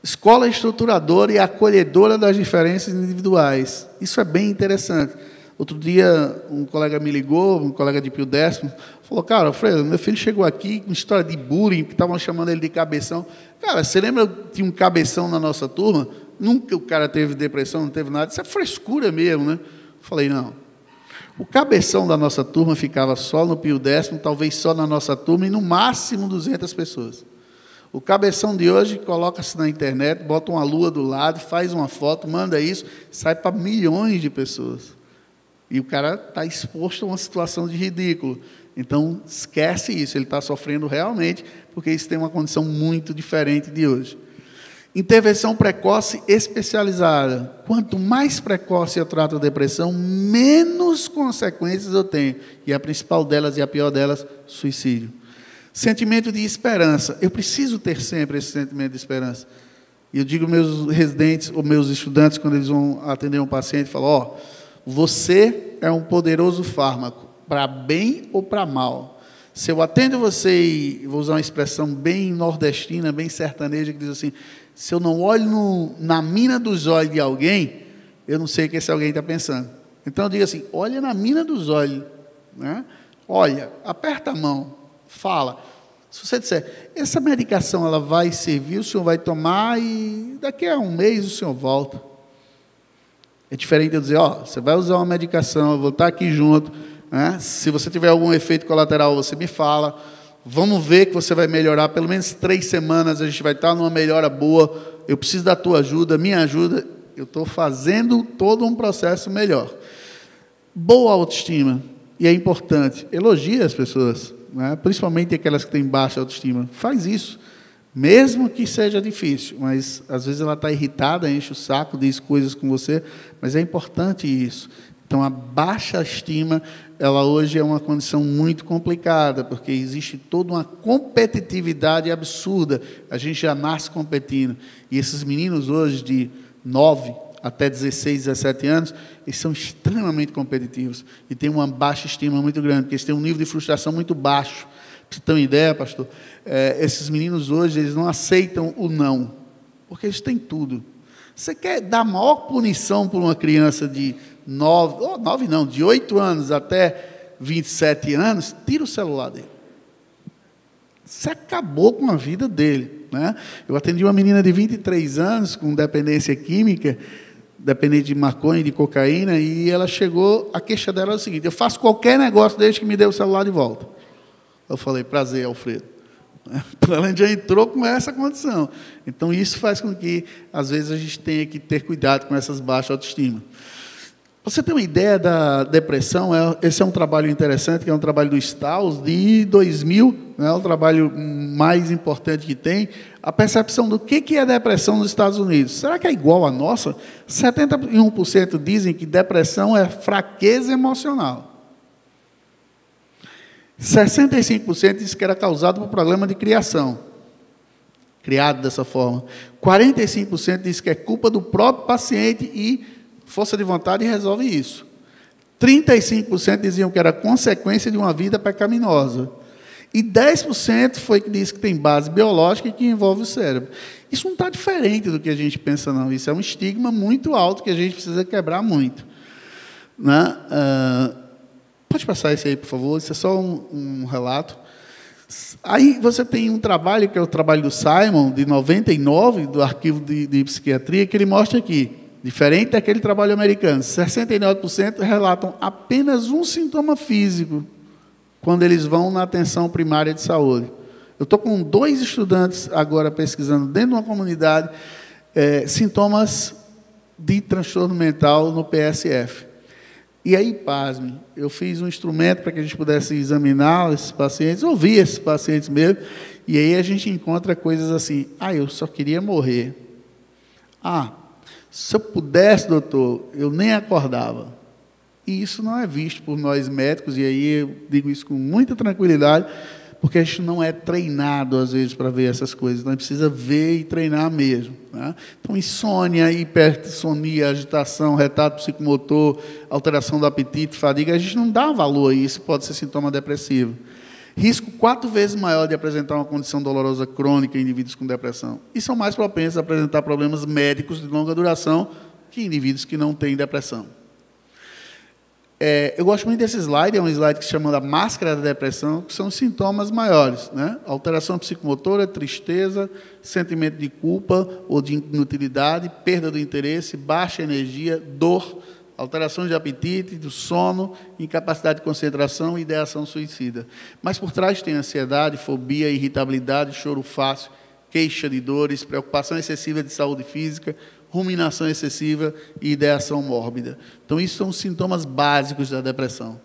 Escola estruturadora e acolhedora das diferenças individuais. Isso é bem interessante. Outro dia, um colega me ligou, um colega de Pio Décimo, falou, cara, Alfredo, meu filho chegou aqui com história de bullying, que estavam chamando ele de cabeção. Cara, você lembra que tinha um cabeção na nossa turma? Nunca o cara teve depressão, não teve nada. Isso é frescura mesmo, né? Falei, não. O cabeção da nossa turma ficava só no Pio Décimo, talvez só na nossa turma, e no máximo 200 pessoas. O cabeção de hoje coloca-se na internet, bota uma lua do lado, faz uma foto, manda isso, sai para milhões de pessoas. E o cara está exposto a uma situação de ridículo. Então, esquece isso, ele está sofrendo realmente, porque isso tem uma condição muito diferente de hoje. Intervenção precoce especializada. Quanto mais precoce eu trato a depressão, menos consequências eu tenho. E a principal delas e a pior delas, suicídio. Sentimento de esperança. Eu preciso ter sempre esse sentimento de esperança. E eu digo aos meus residentes, ou meus estudantes, quando eles vão atender um paciente, falam, ó, você é um poderoso fármaco, para bem ou para mal. Se eu atendo você, e vou usar uma expressão bem nordestina, bem sertaneja, que diz assim, se eu não olho na mina dos olhos de alguém, eu não sei o que esse alguém está pensando. Então eu digo assim, olha na mina dos olhos, né? Olha, aperta a mão, fala. Se você disser, essa medicação ela vai servir, o senhor vai tomar e daqui a um mês o senhor volta. É diferente de eu dizer, ó, você vai usar uma medicação, eu vou estar aqui junto, né? Se você tiver algum efeito colateral, você me fala, vamos ver que você vai melhorar, pelo menos 3 semanas a gente vai estar numa melhora boa, eu preciso da tua ajuda, minha ajuda, eu estou fazendo todo um processo melhor. Boa autoestima, e é importante, elogie as pessoas, né? Principalmente aquelas que têm baixa autoestima, faz isso, mesmo que seja difícil, mas às vezes ela está irritada, enche o saco, diz coisas com você, mas é importante isso. Então, a baixa estima, ela hoje é uma condição muito complicada, porque existe toda uma competitividade absurda, a gente já nasce competindo, e esses meninos hoje de 9 até 16, 17 anos, eles são extremamente competitivos, e têm uma baixa estima muito grande, porque eles têm um nível de frustração muito baixo. Para você ter uma ideia, pastor, esses meninos hoje, eles não aceitam o não, porque eles têm tudo. Você quer dar maior punição para uma criança de 8 anos até 27 anos, tira o celular dele. Você acabou com a vida dele, né? Eu atendi uma menina de 23 anos com dependência química, dependente de maconha e de cocaína, e ela chegou, a queixa dela é o seguinte, eu faço qualquer negócio desde que me dê o celular de volta. Eu falei, prazer, Alfredo. Ela já entrou com essa condição. Então, isso faz com que, às vezes, a gente tenha que ter cuidado com essas baixas autoestima. Você tem uma ideia da depressão? Esse é um trabalho interessante, que é um trabalho do Staus, de 2000, é o trabalho mais importante que tem, a percepção do que é depressão nos Estados Unidos. Será que é igual à nossa? 71% dizem que depressão é fraqueza emocional. 65% disse que era causado por problema de criação, criado dessa forma. 45% disse que é culpa do próprio paciente e força de vontade resolve isso. 35% diziam que era consequência de uma vida pecaminosa. E 10% foi que disse que tem base biológica e que envolve o cérebro. Isso não está diferente do que a gente pensa, não. Isso é um estigma muito alto que a gente precisa quebrar muito. Né? Pode passar isso aí, por favor, isso é só um relato. Aí você tem um trabalho, que é o trabalho do Simon, de 99, do arquivo de psiquiatria, que ele mostra aqui, diferente daquele trabalho americano, 69% relatam apenas um sintoma físico, quando eles vão na atenção primária de saúde. Eu estou com 2 estudantes agora pesquisando dentro de uma comunidade, sintomas de transtorno mental no PSF. E aí, pasme, eu fiz um instrumento para que a gente pudesse examinar esses pacientes, ouvir esses pacientes mesmo, e aí a gente encontra coisas assim, eu só queria morrer. Se eu pudesse, doutor, eu nem acordava. E isso não é visto por nós médicos, e aí eu digo isso com muita tranquilidade, porque a gente não é treinado, às vezes, para ver essas coisas. Então, a gente precisa ver e treinar mesmo. Né? Então, insônia, hipersonia, agitação, retardo psicomotor, alteração do apetite, fadiga, a gente não dá valor a isso, pode ser sintoma depressivo. risco 4 vezes maior de apresentar uma condição dolorosa crônica em indivíduos com depressão. E são mais propensos a apresentar problemas médicos de longa duração que indivíduos que não têm depressão. Eu gosto muito desse slide, é um slide que se chama da máscara da depressão, que são os sintomas maiores, né? Alteração psicomotora, tristeza, sentimento de culpa ou de inutilidade, perda do interesse, baixa energia, dor, alteração de apetite, do sono, incapacidade de concentração e ideação suicida. Mas por trás tem ansiedade, fobia, irritabilidade, choro fácil, queixa de dores, preocupação excessiva de saúde física, ruminação excessiva e ideação mórbida. Então, isso são os sintomas básicos da depressão.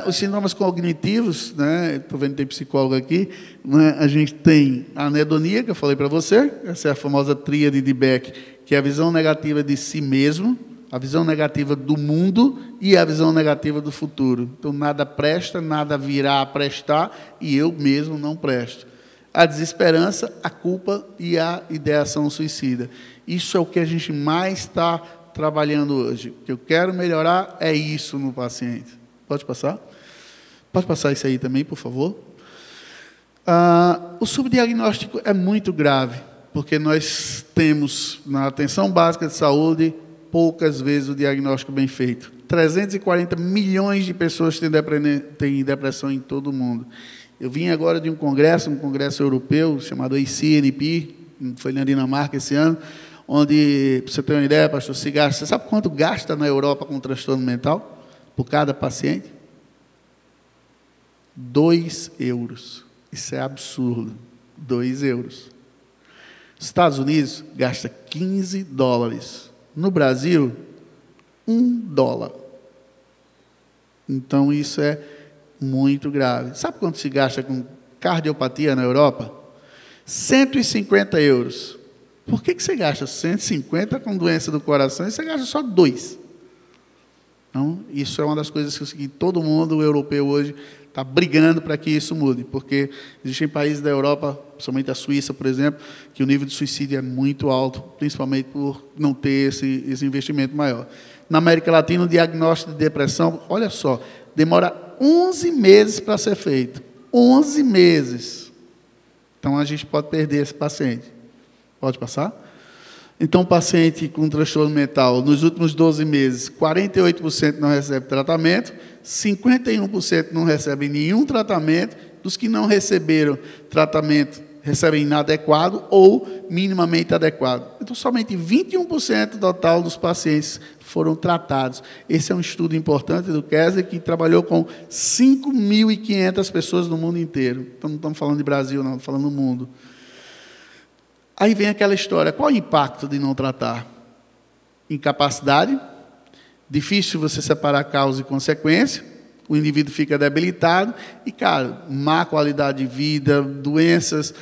Os sintomas cognitivos, né, estou vendo que tem psicólogo aqui, né, a gente tem a anedonia, que eu falei para você, essa é a famosa tríade de Beck, que é a visão negativa de si mesmo, a visão negativa do mundo e a visão negativa do futuro. Então, nada presta, nada virá a prestar e eu mesmo não presto. A desesperança, a culpa e a ideação suicida. Isso é o que a gente mais está trabalhando hoje. O que eu quero melhorar é isso no paciente. Pode passar? Pode passar isso aí também, por favor? O subdiagnóstico é muito grave, porque nós temos, na atenção básica de saúde, poucas vezes o diagnóstico bem feito. 340 milhões de pessoas têm depressão em todo o mundo. Eu vim agora de um congresso europeu, chamado ACNP, foi na Dinamarca esse ano, onde, para você ter uma ideia, pastor, você sabe quanto gasta na Europa com transtorno mental? Por cada paciente? 2 euros. Isso é absurdo. 2 euros. Estados Unidos gasta 15 dólares. No Brasil, $1. Então, isso é muito grave. Sabe quanto se gasta com cardiopatia na Europa? 150 euros. Por que você gasta 150 com doença do coração e você gasta só 2? Então, isso é uma das coisas que todo mundo europeu hoje está brigando para que isso mude, porque existem países da Europa, principalmente a Suíça, por exemplo, que o nível de suicídio é muito alto, principalmente por não ter esse investimento maior. Na América Latina, o diagnóstico de depressão, olha só, demora 11 meses para ser feito. 11 meses. Então, a gente pode perder esse paciente. Pode passar? Então, o paciente com transtorno mental, nos últimos 12 meses, 48% não recebe tratamento, 51% não recebem nenhum tratamento, dos que não receberam tratamento, recebem inadequado ou minimamente adequado. Então, somente 21% total dos pacientes foram tratados. Esse é um estudo importante do Kessler, que trabalhou com 5.500 pessoas no mundo inteiro. Então, não estamos falando de Brasil, não, estamos falando do mundo. Aí vem aquela história, qual é o impacto de não tratar? Incapacidade, difícil você separar causa e consequência, o indivíduo fica debilitado e, cara, má qualidade de vida, doenças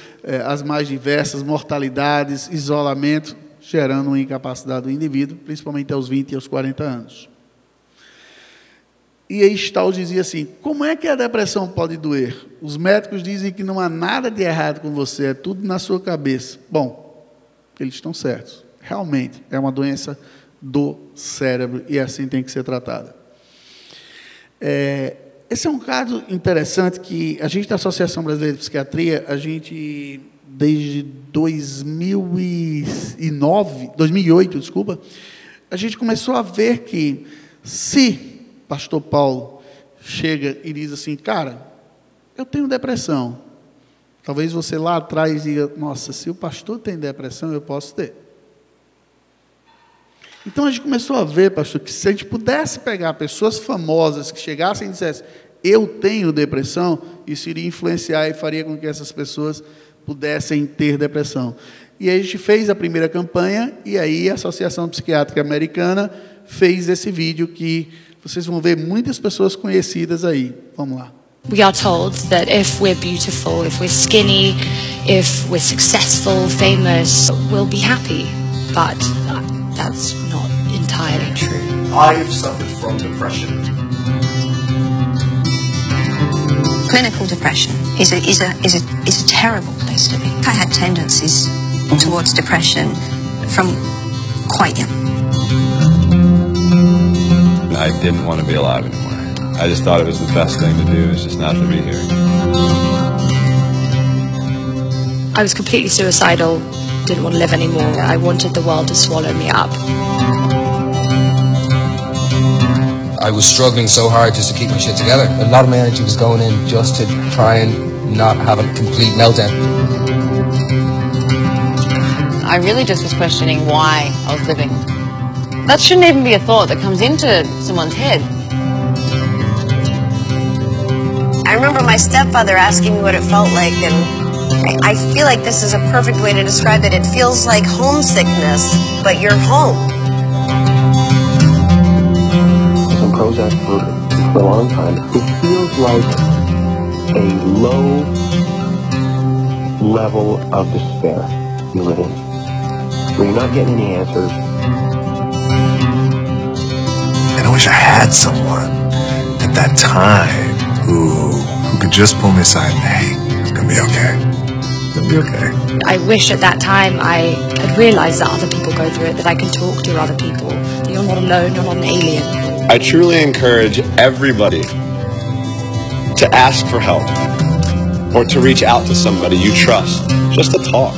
as mais diversas, mortalidades, isolamento, gerando uma incapacidade do indivíduo, principalmente aos 20 e aos 40 anos. E aí Stahl dizia assim, como é que a depressão pode doer? Os médicos dizem que não há nada de errado com você, é tudo na sua cabeça. Bom, eles estão certos. Realmente, é uma doença do cérebro e assim tem que ser tratada. Esse é um caso interessante que a gente da Associação Brasileira de Psiquiatria, a gente, desde 2008, a gente começou a ver que se pastor Paulo chega e diz assim, cara, eu tenho depressão. Talvez você lá atrás diga, nossa, se o pastor tem depressão, eu posso ter. Então a gente começou a ver, pastor, que se a gente pudesse pegar pessoas famosas que chegassem e dissessem, eu tenho depressão, isso iria influenciar e faria com que essas pessoas pudessem ter depressão. E aí a gente fez a primeira campanha, e aí a Associação Psiquiátrica Americana fez esse vídeo que vocês vão ver muitas pessoas conhecidas aí. Vamos lá. We are told that if we're beautiful, if we're skinny, if we're successful, famous, we'll be happy. But that's not entirely true. I've suffered from depression. Clinical depression is a terrible place to be. I had tendencies towards depression from quite young. I didn't want to be alive anymore. I just thought it was the best thing to do, is just not to be here. I was completely suicidal, didn't want to live anymore. I wanted the world to swallow me up. I was struggling so hard just to keep my shit together. A lot of my energy was going in just to try and not have a complete meltdown. I really just was questioning why I was living. That shouldn't even be a thought that comes into someone's head. I remember my stepfather asking me what it felt like, and I feel like this is a perfect way to describe it. It feels like homesickness, but you're home. Some Prozac for a long time. It feels like a low level of despair you live in, where you're not getting any answers. And I wish I had someone at that time who could just pull me aside and, hey, it's gonna be okay. It's gonna be okay. I wish at that time I had realised that other people go through it, that I can talk to other people, that you're not alone, you're not an alien. I truly encourage everybody to ask for help or to reach out to somebody you trust, just to talk.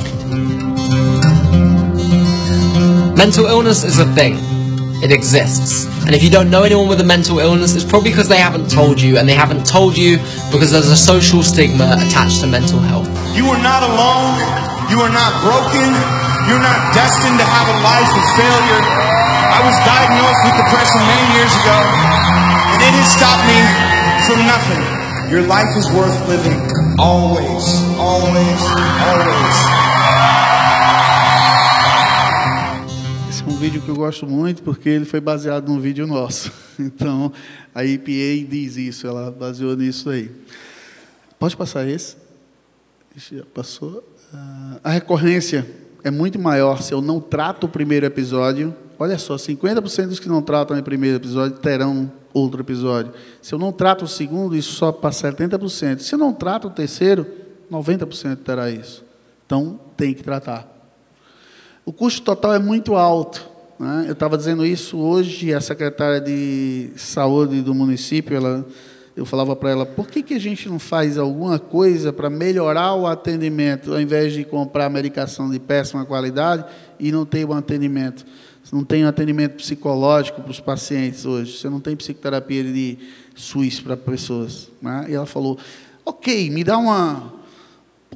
Mental illness is a thing. It exists. And if you don't know anyone with a mental illness, it's probably because they haven't told you, and they haven't told you because there's a social stigma attached to mental health. You are not alone. You are not broken. You're not destined to have a life of failure. I was diagnosed with depression many years ago, and it has stopped me from nothing. Your life is worth living. Always, always, always. Esse é um vídeo que eu gosto muito porque ele foi baseado num vídeo nosso. Então, a EPA diz isso, ela baseou nisso aí. Pode passar esse? Já passou. A recorrência é muito maior se eu não trato o primeiro episódio. Olha só, 50% dos que não tratam o primeiro episódio terão outro episódio. Se eu não trato o segundo, isso sobe para 70%. Se eu não trato o terceiro, 90% terá isso. Então, tem que tratar. O custo total é muito alto, né? Eu estava dizendo isso hoje, a secretária de saúde do município, eu falava para ela, por que a gente não faz alguma coisa para melhorar o atendimento, ao invés de comprar medicação de péssima qualidade e não ter um atendimento? Você não tem um atendimento psicológico para os pacientes hoje, você não tem psicoterapia de SUS para pessoas, né? E ela falou, ok, me dá uma...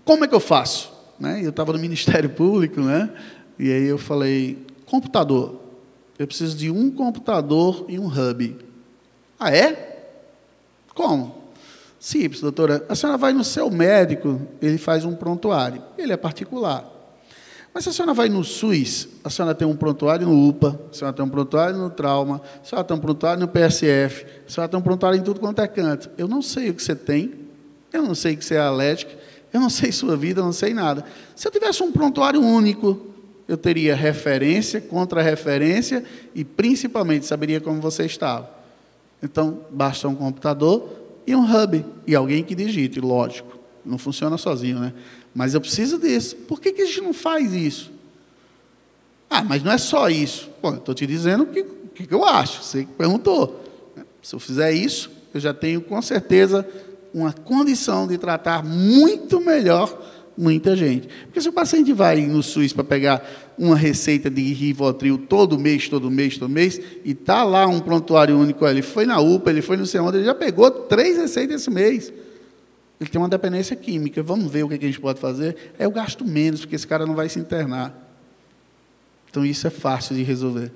Como é que eu faço? Né? Eu estava no Ministério Público, né? E aí eu falei, computador. Eu preciso de um computador e um hub. Ah, é? Como? Simples, doutora. A senhora vai no seu médico, ele faz um prontuário. Ele é particular. Mas se a senhora vai no SUS, a senhora tem um prontuário no UPA, a senhora tem um prontuário no trauma, a senhora tem um prontuário no PSF, a senhora tem um prontuário em tudo quanto é canto. Eu não sei o que você tem, eu não sei que você é alérgico, eu não sei sua vida, eu não sei nada. Se eu tivesse um prontuário único, eu teria referência, contra-referência e, principalmente, saberia como você estava. Então, basta um computador e um hub. E alguém que digite, lógico. Não funciona sozinho, né? Mas eu preciso disso. Por que a gente não faz isso? Ah, mas não é só isso. Bom, eu estou te dizendo o que eu acho. Você que perguntou. Se eu fizer isso, eu já tenho, com certeza, uma condição de tratar muito melhor muita gente. Porque se o paciente vai no SUS para pegar uma receita de Rivotril todo mês, e está lá um prontuário único, ele foi na UPA, ele foi no sei onde, ele já pegou 3 receitas esse mês. Ele tem uma dependência química. Vamos ver o que a gente pode fazer. Eu gasto menos, porque esse cara não vai se internar. Então, isso é fácil de resolver.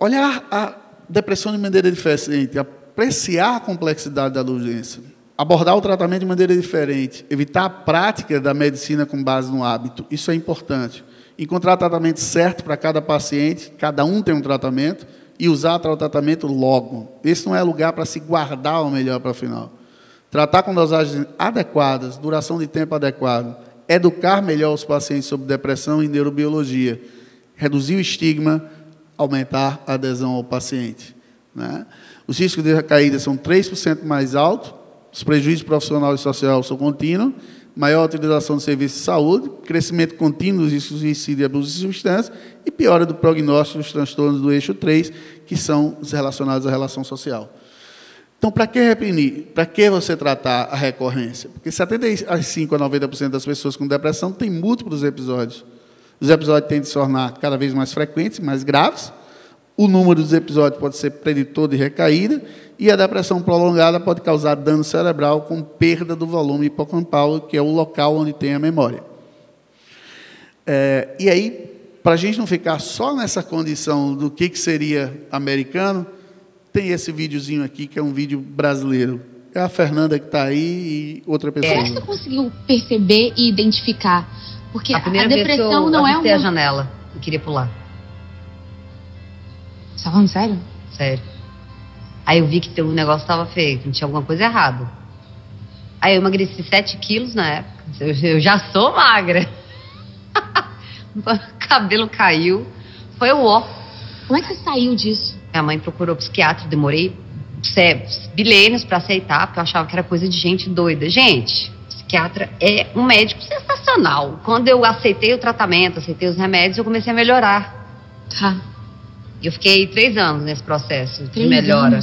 Olhar a depressão de maneira diferente, apreciar a complexidade da urgência, abordar o tratamento de maneira diferente, evitar a prática da medicina com base no hábito, isso é importante. Encontrar o tratamento certo para cada paciente, cada um tem um tratamento, e usar o tratamento logo. Esse não é lugar para se guardar o melhor para o final. Tratar com dosagens adequadas, duração de tempo adequado, educar melhor os pacientes sobre depressão e neurobiologia, reduzir o estigma, aumentar a adesão ao paciente, né? Os riscos de recaída são 3% mais altos, os prejuízos profissional e social são contínuos, maior utilização de serviços de saúde, crescimento contínuo dos riscos de suicídio e abuso de substâncias e piora do prognóstico dos transtornos do eixo 3, que são os relacionados à relação social. Então, Então, para que reprimir? Para que você tratar a recorrência? Porque 75% a 90% das pessoas com depressão têm múltiplos episódios. Os episódios tendem a se tornar cada vez mais frequentes, mais graves. O número dos episódios pode ser preditor de recaída e a depressão prolongada pode causar dano cerebral com perda do volume hipocampal, que é o local onde tem a memória. E aí, para a gente não ficar só nessa condição do que seria americano, tem esse videozinho aqui, que é um vídeo brasileiro. É a Fernanda que está aí e outra pessoa. Como você conseguiu perceber e identificar? Porque a depressão não é uma... a janela e queria pular. Você tá falando sério? Sério. Aí eu vi que o negócio estava feio, que não tinha alguma coisa errada. Aí eu emagreci 7 quilos na época. Eu já sou magra. O cabelo caiu. Foi o ó. Como é que você saiu disso? Minha mãe procurou psiquiatra, demorei bilênios para aceitar, porque eu achava que era coisa de gente doida. Gente, psiquiatra é um médico sensacional. Quando eu aceitei o tratamento, aceitei os remédios, eu comecei a melhorar. Tá. Eu fiquei 3 anos nesse processo de melhora.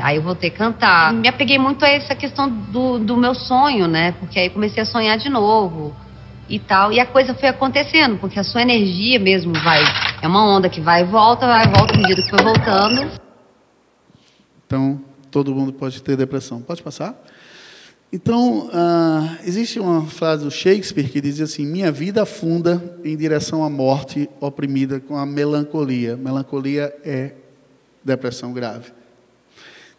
Aí eu voltei a cantar. Me apeguei muito a essa questão do meu sonho, né? Porque aí comecei a sonhar de novo e tal. E a coisa foi acontecendo, porque a sua energia mesmo vai... É uma onda que vai e volta à medida que foi voltando. Então, todo mundo pode ter depressão. Pode passar? Então, existe uma frase do Shakespeare que diz assim: minha vida afunda em direção à morte, oprimida com a melancolia. Melancolia é depressão grave.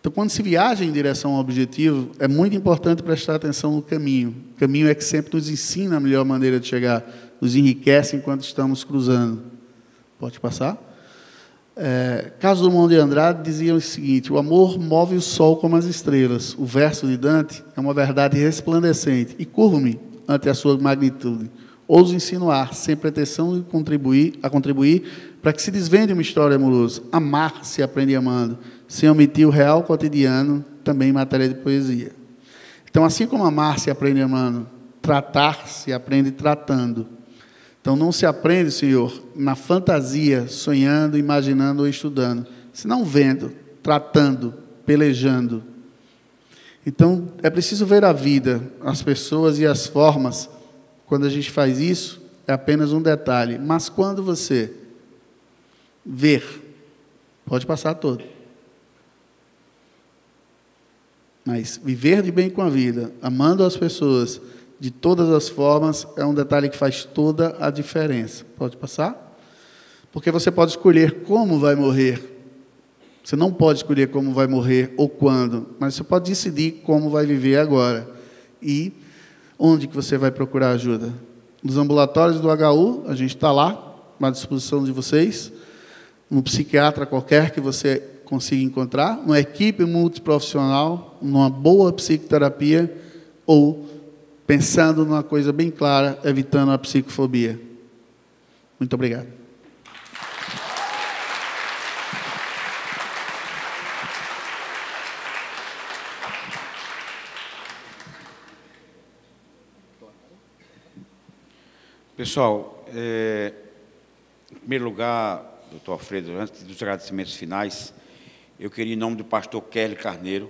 Então, quando se viaja em direção ao objetivo, é muito importante prestar atenção no caminho. O caminho é que sempre nos ensina a melhor maneira de chegar, nos enriquece enquanto estamos cruzando. Pode passar? Carlos Drummond de Andrade dizia o seguinte: o amor move o sol como as estrelas. O verso de Dante é uma verdade resplandecente. E curvo-me ante a sua magnitude. Ouso insinuar, sem pretensão de contribuir para que se desvende uma história amorosa. Amar se aprende amando, sem omitir o real cotidiano, também em matéria de poesia. Então, assim como amar se aprende amando, tratar se aprende tratando. Então, não se aprende, Senhor, na fantasia, sonhando, imaginando ou estudando, senão vendo, tratando, pelejando. Então, é preciso ver a vida, as pessoas e as formas. Quando a gente faz isso, é apenas um detalhe. Mas quando você ver, pode passar todo. Mas viver de bem com a vida, amando as pessoas, de todas as formas, é um detalhe que faz toda a diferença. Pode passar? Porque você pode escolher como vai morrer. Você não pode escolher como vai morrer ou quando, mas você pode decidir como vai viver agora. E onde que você vai procurar ajuda? Nos ambulatórios do HU, a gente está lá, à disposição de vocês. Um psiquiatra qualquer que você consiga encontrar, uma equipe multiprofissional, numa boa psicoterapia ou pensando numa coisa bem clara, evitando a psicofobia. Muito obrigado. Pessoal, em primeiro lugar, doutor Alfredo, antes dos agradecimentos finais, eu queria, em nome do pastor Kelly Carneiro,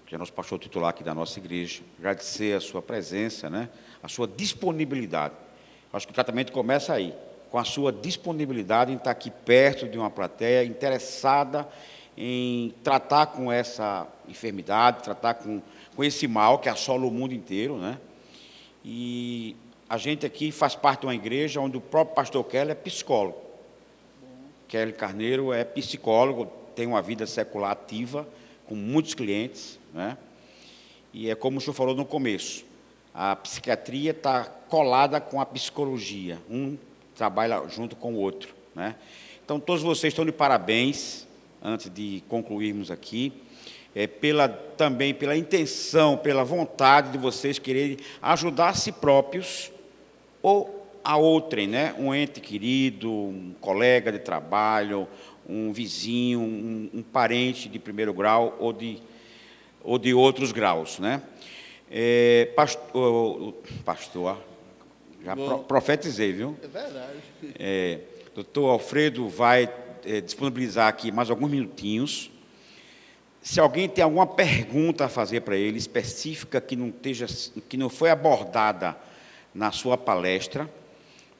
que é nosso pastor titular aqui da nossa igreja, agradecer a sua presença, né, a sua disponibilidade. Acho que o tratamento começa aí, com a sua disponibilidade em estar aqui perto de uma plateia interessada em tratar com essa enfermidade, tratar com esse mal que assola o mundo inteiro, né? E a gente aqui faz parte de uma igreja onde o próprio pastor Kelly é psicólogo. Kelly Carneiro é psicólogo, tem uma vida secular ativa, com muitos clientes, né? E é como o senhor falou no começo, a psiquiatria está colada com a psicologia, um trabalha junto com o outro, né? Então, todos vocês estão de parabéns, antes de concluirmos aqui, também pela intenção, pela vontade de vocês quererem ajudar a si próprios ou a outrem, né? Um ente querido, um colega de trabalho, um vizinho, um parente de primeiro grau ou de outros graus, né? Pastor, já profetizei, viu? É verdade. Doutor Alfredo vai disponibilizar aqui mais alguns minutinhos. Se alguém tem alguma pergunta a fazer para ele, específica, que não foi abordada na sua palestra,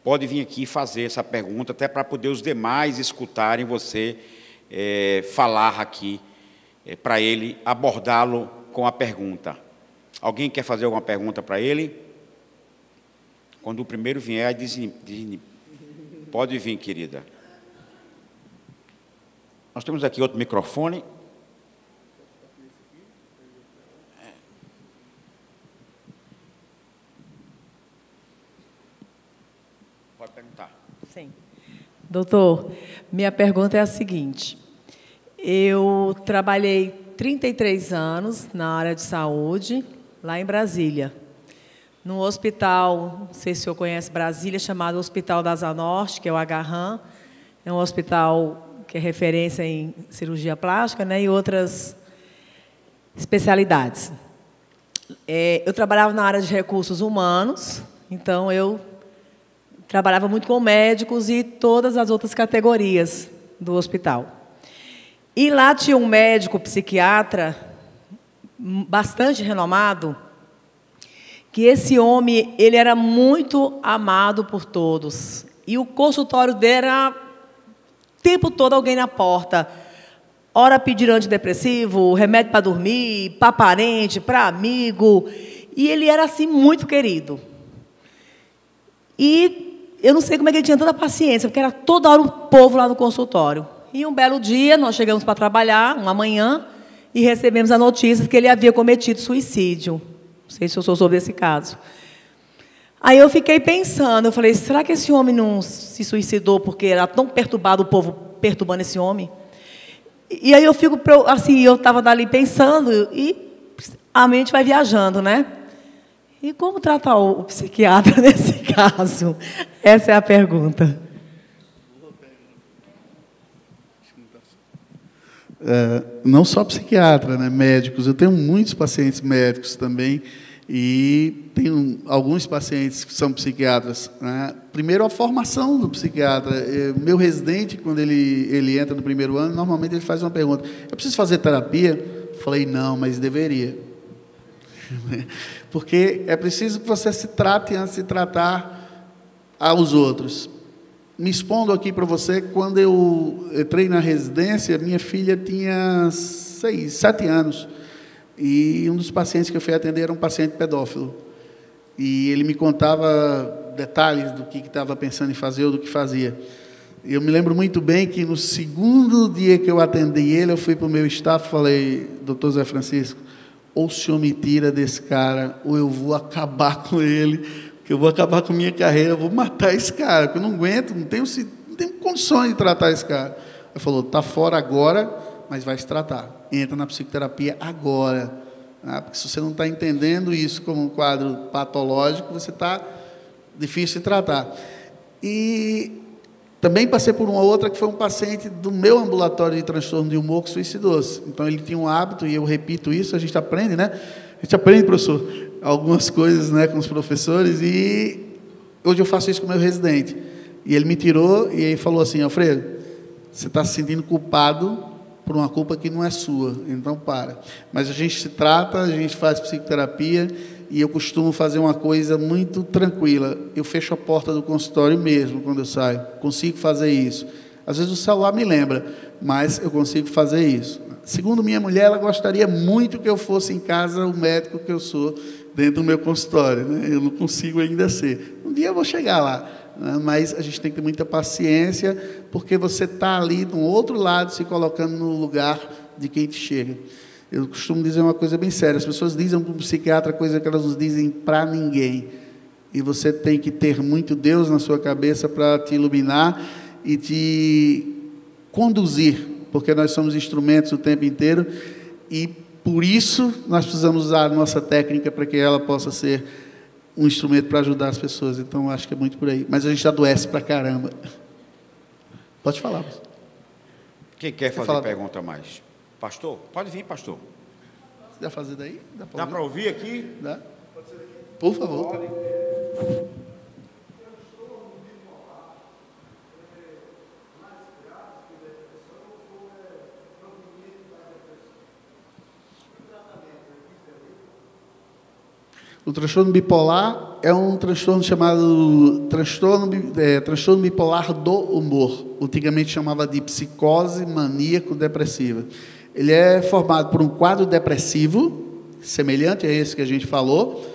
pode vir aqui fazer essa pergunta, até para poder os demais escutarem você falar aqui, para ele abordá-lo com a pergunta. Alguém quer fazer alguma pergunta para ele? Quando o primeiro vier, pode vir, querida. Nós temos aqui outro microfone. Pode perguntar. Sim. Doutor, minha pergunta é a seguinte. Eu trabalhei 33 anos na área de saúde, lá em Brasília, num hospital, não sei se o senhor conhece Brasília, chamado Hospital da Asa Norte, que é o Agarram. É um hospital que é referência em cirurgia plástica, né, e outras especialidades. Eu trabalhava na área de recursos humanos, então eu trabalhava muito com médicos e todas as outras categorias do hospital. E lá tinha um médico psiquiatra bastante renomado, que esse homem ele era muito amado por todos. E o consultório dele era o tempo todo alguém na porta. Ora pedir antidepressivo, remédio para dormir, para parente, para amigo. E ele era assim muito querido. E eu não sei como é que ele tinha tanta paciência, porque era toda hora o povo lá no consultório. E um belo dia, nós chegamos para trabalhar, uma manhã, e recebemos a notícia que ele havia cometido suicídio. Não sei se eu sou sobre esse caso. Aí eu fiquei pensando, eu falei, será que esse homem não se suicidou porque era tão perturbado, o povo perturbando esse homem? E aí eu fico, assim, eu estava dali pensando, e a mente vai viajando, né? E como tratar o psiquiatra nesse caso? Essa é a pergunta. Não só psiquiatra, né, médicos. Eu tenho muitos pacientes médicos também e tenho alguns pacientes que são psiquiatras, né? Primeiro, a formação do psiquiatra. Meu residente, quando ele entra no primeiro ano, normalmente ele faz uma pergunta: eu preciso fazer terapia? Eu falei, não, mas deveria. Porque é preciso que você se trate antes de tratar aos outros. Me expondo aqui para você, quando eu entrei na residência, minha filha tinha 7 anos. E um dos pacientes que eu fui atender era um paciente pedófilo. E ele me contava detalhes do que estava pensando em fazer ou do que fazia. Eu me lembro muito bem que no segundo dia que eu atendi ele, eu fui para o meu staff e falei, doutor Zé Francisco, ou o senhor me tira desse cara, ou eu vou acabar com ele, que eu vou acabar com a minha carreira, eu vou matar esse cara, porque eu não aguento, não tenho condições de tratar esse cara. Ele falou, está fora agora, mas vai se tratar. Entra na psicoterapia agora. Porque se você não está entendendo isso como um quadro patológico, você está difícil de tratar. E também passei por uma outra, que foi um paciente do meu ambulatório de transtorno de humor que suicidou-se. Então, ele tinha um hábito, e eu repito isso, a gente aprende, né? A gente aprende, professor, algumas coisas, né, com os professores, e hoje eu faço isso com o meu residente. E ele me tirou e ele falou assim, Alfredo, você está se sentindo culpado por uma culpa que não é sua, então para. Mas a gente se trata, a gente faz psicoterapia, e eu costumo fazer uma coisa muito tranquila. Eu fecho a porta do consultório mesmo quando eu saio. Consigo fazer isso. Às vezes o celular me lembra, mas eu consigo fazer isso. Segundo minha mulher, ela gostaria muito que eu fosse em casa o médico que eu sou dentro do meu consultório, né? Eu não consigo ainda ser. Um dia eu vou chegar lá, né? Mas a gente tem que ter muita paciência, porque você está ali do outro lado, se colocando no lugar de quem te chega. Eu costumo dizer uma coisa bem séria, as pessoas dizem para o psiquiatra coisa que elas não dizem para ninguém. E você tem que ter muito Deus na sua cabeça para te iluminar e te conduzir, porque nós somos instrumentos o tempo inteiro, e por isso nós precisamos usar a nossa técnica para que ela possa ser um instrumento para ajudar as pessoas. Então, acho que é muito por aí. Mas a gente adoece pra caramba. Pode falar. Quem quer fazer pergunta mais? Pastor? Pode vir, pastor. Você dá fazer daí? Dá para ouvir aqui? Dá. Por favor. O transtorno bipolar é um transtorno chamado transtorno bipolar do humor. Antigamente chamava de psicose maníaco-depressiva. Ele é formado por um quadro depressivo, semelhante a esse que a gente falou,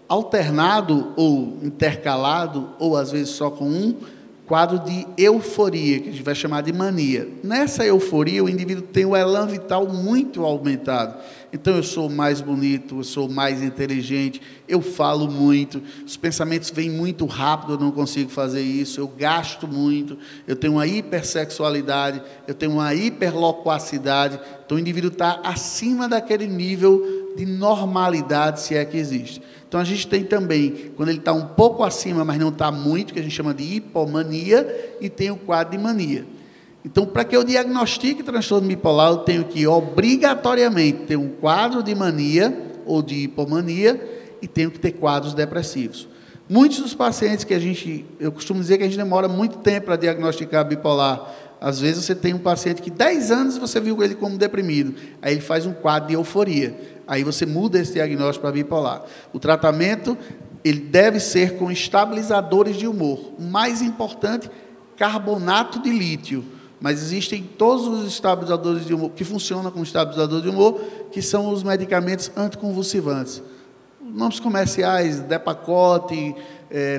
alternado ou intercalado, ou às vezes só com um quadro de euforia, que a gente vai chamar de mania. Nessa euforia, o indivíduo tem o elan vital muito aumentado. Então, eu sou mais bonito, eu sou mais inteligente, eu falo muito, os pensamentos vêm muito rápido, eu não consigo fazer isso, eu gasto muito, eu tenho uma hipersexualidade, eu tenho uma hiperloquacidade. Então, o indivíduo está acima daquele nível de normalidade, se é que existe. Então, a gente tem também, quando ele está um pouco acima, mas não está muito, que a gente chama de hipomania, e tem o quadro de mania. Então, para que eu diagnostique transtorno bipolar, eu tenho que, obrigatoriamente, ter um quadro de mania ou de hipomania e tenho que ter quadros depressivos. Muitos dos pacientes eu costumo dizer que a gente demora muito tempo para diagnosticar bipolar. Às vezes, você tem um paciente que 10 anos você viu ele como deprimido, aí ele faz um quadro de euforia. Aí você muda esse diagnóstico para bipolar. O tratamento, ele deve ser com estabilizadores de humor. O mais importante, carbonato de lítio. Mas existem todos os estabilizadores de humor que funcionam como estabilizador de humor, que são os medicamentos anticonvulsivantes. Nomes comerciais, Depakote,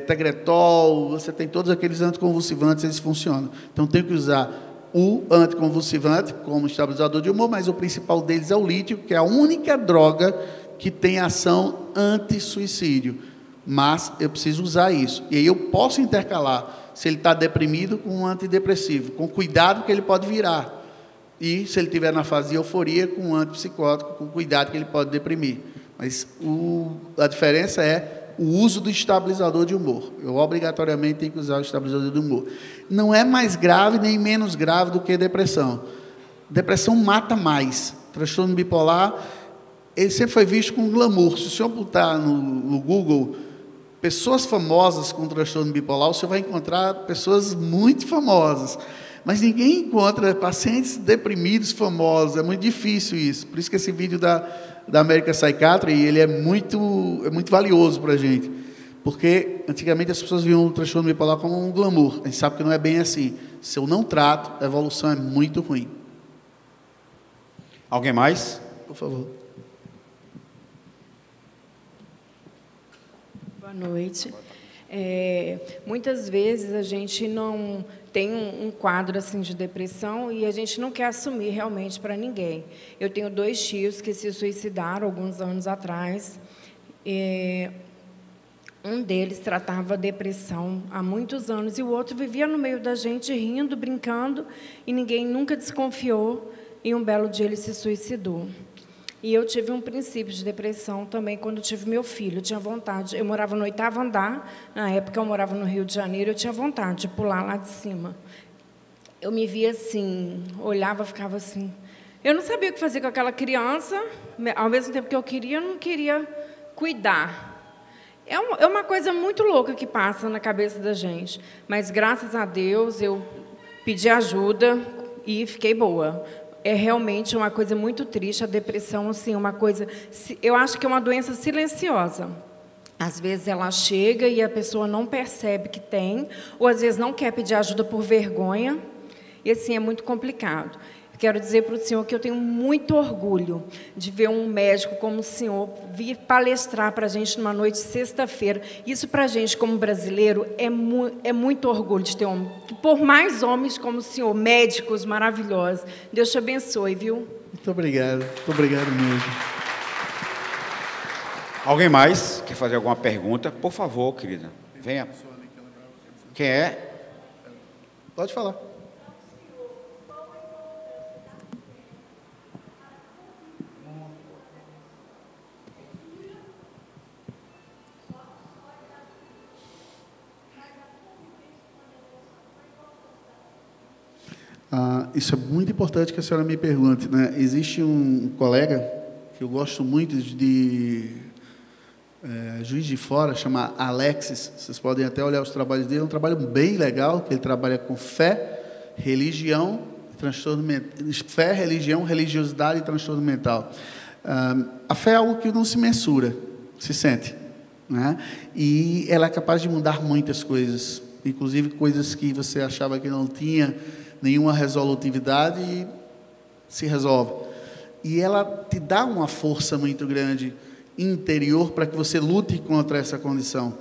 Tegretol, você tem todos aqueles anticonvulsivantes, eles funcionam. Então, tem que usar o anticonvulsivante como estabilizador de humor, mas o principal deles é o lítio, que é a única droga que tem ação anti-suicídio. Mas eu preciso usar isso. E aí eu posso intercalar, se ele está deprimido, com um antidepressivo, com cuidado que ele pode virar. E, se ele estiver na fase de euforia, com um antipsicótico, com cuidado que ele pode deprimir. Mas a diferença é o uso do estabilizador de humor. Eu, obrigatoriamente, tenho que usar o estabilizador de humor. Não é mais grave nem menos grave do que depressão. Depressão mata mais. Transtorno bipolar, ele sempre foi visto com glamour. Se o senhor botar no Google pessoas famosas com transtorno bipolar, o senhor vai encontrar pessoas muito famosas. Mas ninguém encontra pacientes deprimidos famosos. É muito difícil isso. Por isso que esse vídeo da American Psychiatry, ele é muito valioso para a gente. Porque, antigamente, as pessoas viam o transtorno bipolar como um glamour. A gente sabe que não é bem assim. Se eu não trato, a evolução é muito ruim. Alguém mais? Por favor. Boa noite. Muitas vezes a gente não tem um quadro assim de depressão e a gente não quer assumir realmente para ninguém. Eu tenho 2 tios que se suicidaram alguns anos atrás. Um deles tratava depressão há muitos anos e o outro vivia no meio da gente, rindo, brincando, e ninguém nunca desconfiou, e um belo dia ele se suicidou. E eu tive um princípio de depressão também quando tive meu filho. Eu tinha vontade, eu morava no 8º andar, na época eu morava no Rio de Janeiro, eu tinha vontade de pular lá de cima. Eu me via assim, olhava, ficava assim. Eu não sabia o que fazer com aquela criança, ao mesmo tempo que eu não queria cuidar. É uma coisa muito louca que passa na cabeça da gente. Mas, graças a Deus, eu pedi ajuda e fiquei boa. É realmente uma coisa muito triste, a depressão, assim, uma coisa... Eu acho que é uma doença silenciosa. Às vezes ela chega e a pessoa não percebe que tem, ou às vezes não quer pedir ajuda por vergonha, e assim, é muito complicado. Quero dizer para o senhor que eu tenho muito orgulho de ver um médico como o senhor vir palestrar para a gente numa noite de sexta-feira. Isso para a gente, como brasileiro, é muito orgulho de ter por mais homens como o senhor, médicos maravilhosos. Deus te abençoe, viu? Muito obrigado mesmo. Alguém mais quer fazer alguma pergunta? Por favor, querida, venha. Quem é? Pode falar. Isso é muito importante que a senhora me pergunte, né? Existe um colega que eu gosto muito de Juiz de Fora, chama Alexis. Vocês podem até olhar os trabalhos dele. É um trabalho bem legal, que ele trabalha com fé, religião, transtorno mental. Fé, religião, religiosidade e transtorno mental. A fé é algo que não se mensura, se sente. né? E ela é capaz de mudar muitas coisas, inclusive coisas que você achava que não tinha nenhuma resolutividade, e se resolve. E ela te dá uma força muito grande interior para que você lute contra essa condição.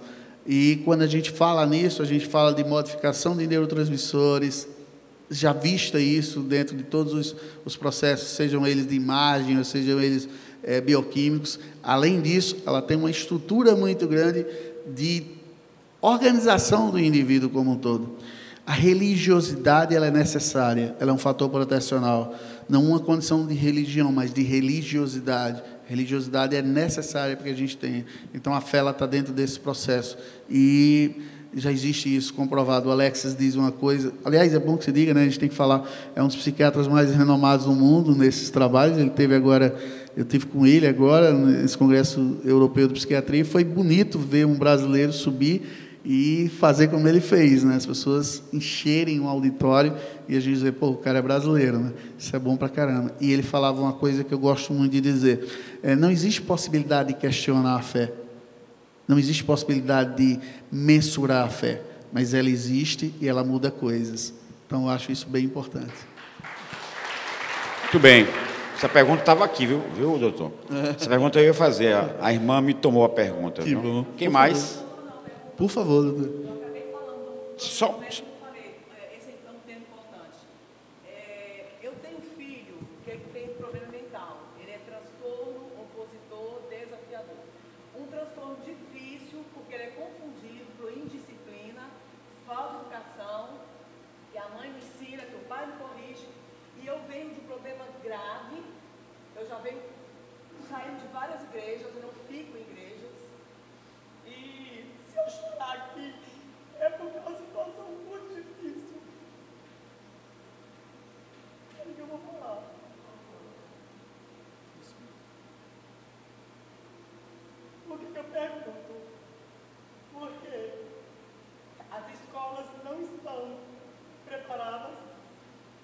E quando a gente fala nisso, a gente fala de modificação de neurotransmissores, já vista isso dentro de todos os processos, sejam eles de imagem, ou sejam eles bioquímicos. Além disso, ela tem uma estrutura muito grande de organização do indivíduo como um todo. A religiosidade, ela é necessária, ela é um fator protecional, não uma condição de religião, mas de religiosidade. Religiosidade é necessária para que a gente tenha. Então, a fé está dentro desse processo. E já existe isso comprovado. O Alexis diz uma coisa, aliás, é bom que se diga, né? A gente tem que falar, é um dos psiquiatras mais renomados do mundo nesses trabalhos. Ele teve agora, eu tive com ele agora, nesse Congresso Europeu de Psiquiatria, e foi bonito ver um brasileiro subir e fazer como ele fez, né? As pessoas encherem um auditório e a gente dizer, pô, o cara é brasileiro, né? Isso é bom pra caramba. E ele falava uma coisa que eu gosto muito de dizer, não existe possibilidade de questionar a fé, não existe possibilidade de mensurar a fé, mas ela existe e ela muda coisas. Então, eu acho isso bem importante. Muito bem. Essa pergunta estava aqui, viu, doutor? Essa pergunta eu ia fazer. A irmã me tomou a pergunta. Que bom. Quem mais? Por favor, doutor. Só... Eu tenho um filho que tem problema mental. Ele é transtorno, opositor, desafiador. Um transtorno difícil, porque ele é confundido por indisciplina, falta de educação, que a mãe me ensina, que o pai me corrige. E eu venho de um problema grave. Eu já venho saindo de várias igrejas, eu não fico em igrejas. E se eu chorar aqui, é porque é uma situação muito difícil. O que eu vou falar? Por que eu pergunto? Porque as escolas não estão preparadas,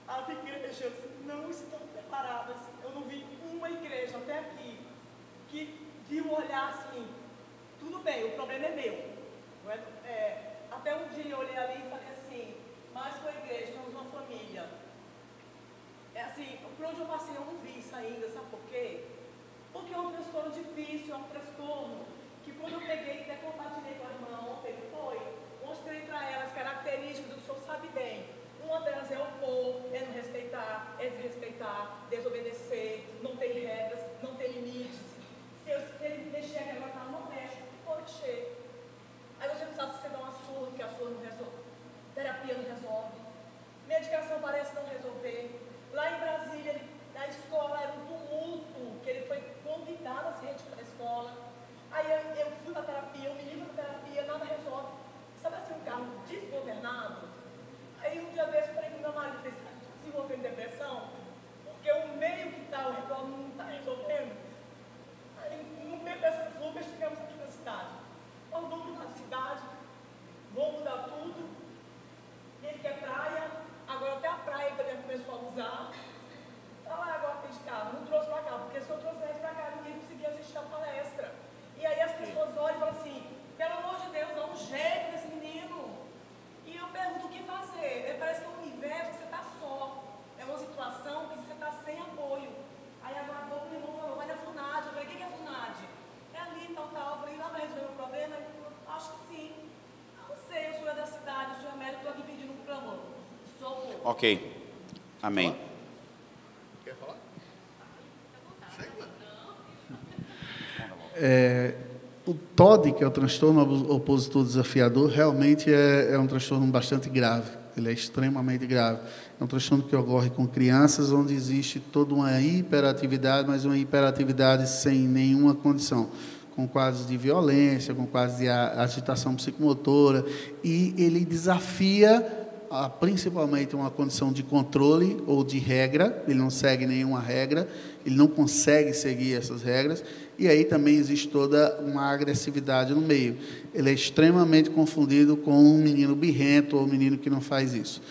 as igrejas não estão preparadas. Eu não vi uma igreja até aqui que viu olhar assim, tudo bem, o problema é meu. Até um dia eu olhei ali e falei assim, mas com a igreja, somos uma família. É assim, por onde eu passei eu não vi isso ainda, sabe por quê? Porque é um transtorno difícil, é um transtorno que quando eu peguei, até compartilhei com a irmã ontem, mostrei para ela as características do senhor sabe bem. Uma delas é opor, é não respeitar, é desrespeitar, desobedecer, não tem regras, não tem limites. Se ele mexer a regra, ela não mexe, pode mexer. Aí você não sabe se você dá uma surra, que a surra não resolve. Terapia não resolve. Medicação parece não resolver. Lá em Brasília, na escola, era um tumulto, que ele foi convidado a se retirar da escola. Aí eu fui para a terapia, o menino para a terapia, nada resolve. Sabe assim, um carro desgovernado? Aí um dia desse eu falei com meu marido, você está desenvolvendo depressão? Porque o meio que está, o retorno não está resolvendo. Aí, no meio dessas lutas, chegamos aqui na cidade. Nós vamos mudar de cidade, vamos mudar tudo. Ele quer praia, agora até a praia ele também começou a usar. Está lá agora tem de carro, não trouxe para cá, porque se eu trouxesse para cá, ninguém conseguia assistir a palestra. E aí as pessoas olham e falam assim, pelo amor de Deus, dá um jeito nesse menino. E eu pergunto o que fazer. Parece que é um universo que você está só. É uma situação que você está sem apoio. Aí agora a pouco meu irmão falou, vai na FUNAD. Eu falei, o que é FUNAD? É ali, tal. Eu falei, lá vai resolver o meu problema? Acho que sim. Eu não sei, eu sou da cidade, eu sou médico, estou aqui pedindo um clamor. Socorro. Ok. Amém. Quer falar? O TOD, que é o transtorno opositor desafiador, realmente é um transtorno bastante grave. Ele é extremamente grave. É um transtorno que ocorre com crianças, onde existe toda uma hiperatividade, mas uma hiperatividade sem nenhuma condição, com quadros de violência, com quadros de agitação psicomotora, e ele desafia principalmente uma condição de controle ou de regra, ele não segue nenhuma regra, ele não consegue seguir essas regras, e aí também existe toda uma agressividade no meio. Ele é extremamente confundido com um menino birrento ou um menino que não faz isso.